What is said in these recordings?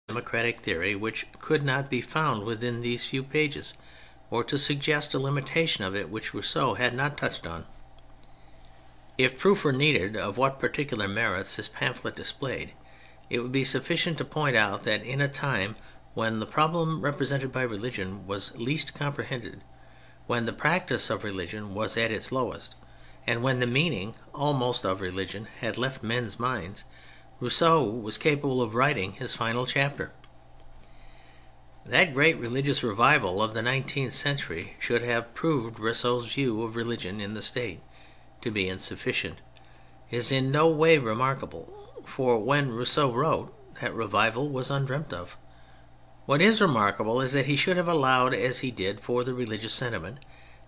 democratic theory which could not be found within these few pages, or to suggest a limitation of it which Rousseau had not touched on. If proof were needed of what particular merits this pamphlet displayed, it would be sufficient to point out that in a time when the problem represented by religion was least comprehended, when the practice of religion was at its lowest, and when the meaning almost of religion had left men's minds, Rousseau was capable of writing his final chapter. That great religious revival of the 19th century should have proved Rousseau's view of religion in the state to be insufficient. It is in no way remarkable, for when Rousseau wrote, that revival was undreamt of. What is remarkable is that he should have allowed as he did for the religious sentiment,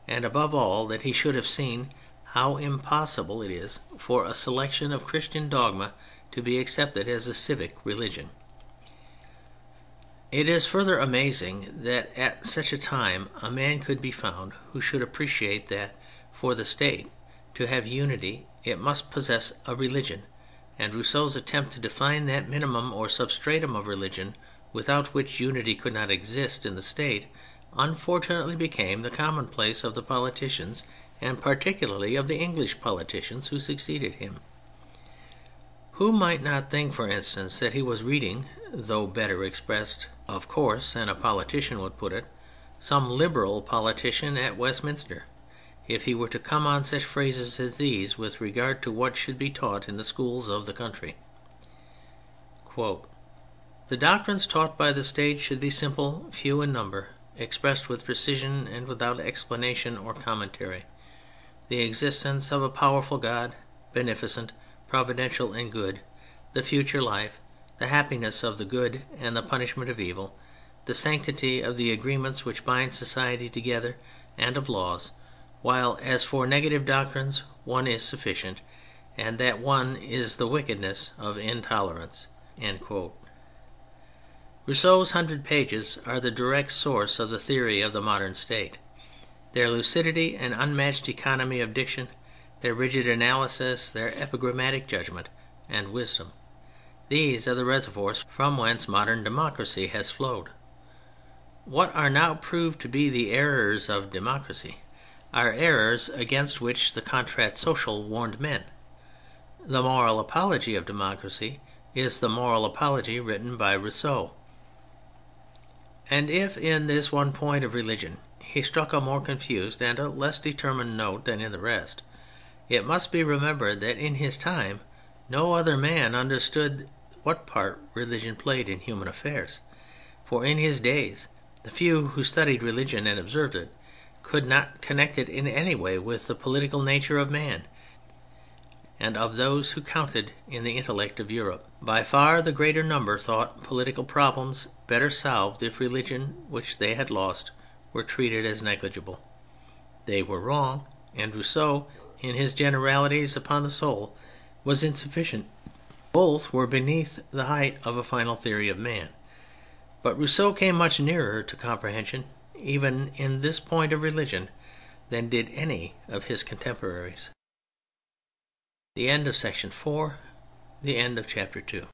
and above all that he should have seen how impossible it is for a selection of Christian dogma to be accepted as a civic religion. It is further amazing that at such a time a man could be found who should appreciate that for the state to have unity it must possess a religion, and Rousseau's attempt to define that minimum or substratum of religion without which unity could not exist in the state unfortunately became the commonplace of the politicians, and particularly of the English politicians who succeeded him. Who might not think, for instance, that he was reading, though better expressed, of course, than a politician would put it, some liberal politician at Westminster, if he were to come on such phrases as these with regard to what should be taught in the schools of the country. Quote, "The doctrines taught by the state should be simple, few in number, expressed with precision and without explanation or commentary. The existence of a powerful God, beneficent, providential and good, the future life, the happiness of the good and the punishment of evil, the sanctity of the agreements which bind society together and of laws, while as for negative doctrines one is sufficient, and that one is the wickedness of intolerance." End quote. Rousseau's 100 pages are the direct source of the theory of the modern state. Their lucidity and unmatched economy of diction, their rigid analysis, their epigrammatic judgment and wisdom, these are the reservoirs from whence modern democracy has flowed. What are now proved to be the errors of democracy are errors against which the Contrat Social warned men. The moral apology of democracy is the moral apology written by Rousseau. And if in this one point of religion he struck a more confused and a less determined note than in the rest, it must be remembered that in his time no other man understood what part religion played in human affairs, for in his days the few who studied religion and observed it could not connect it in any way with the political nature of man, and of those who counted in the intellect of Europe, by far the greater number thought political problems better solved if religion, which they had lost, were treated as negligible. They were wrong, and Rousseau, in his generalities upon the soul, was insufficient. Both were beneath the height of a final theory of man. But Rousseau came much nearer to comprehension, even in this point of religion, than did any of his contemporaries. The end of section 4, the end of chapter 2.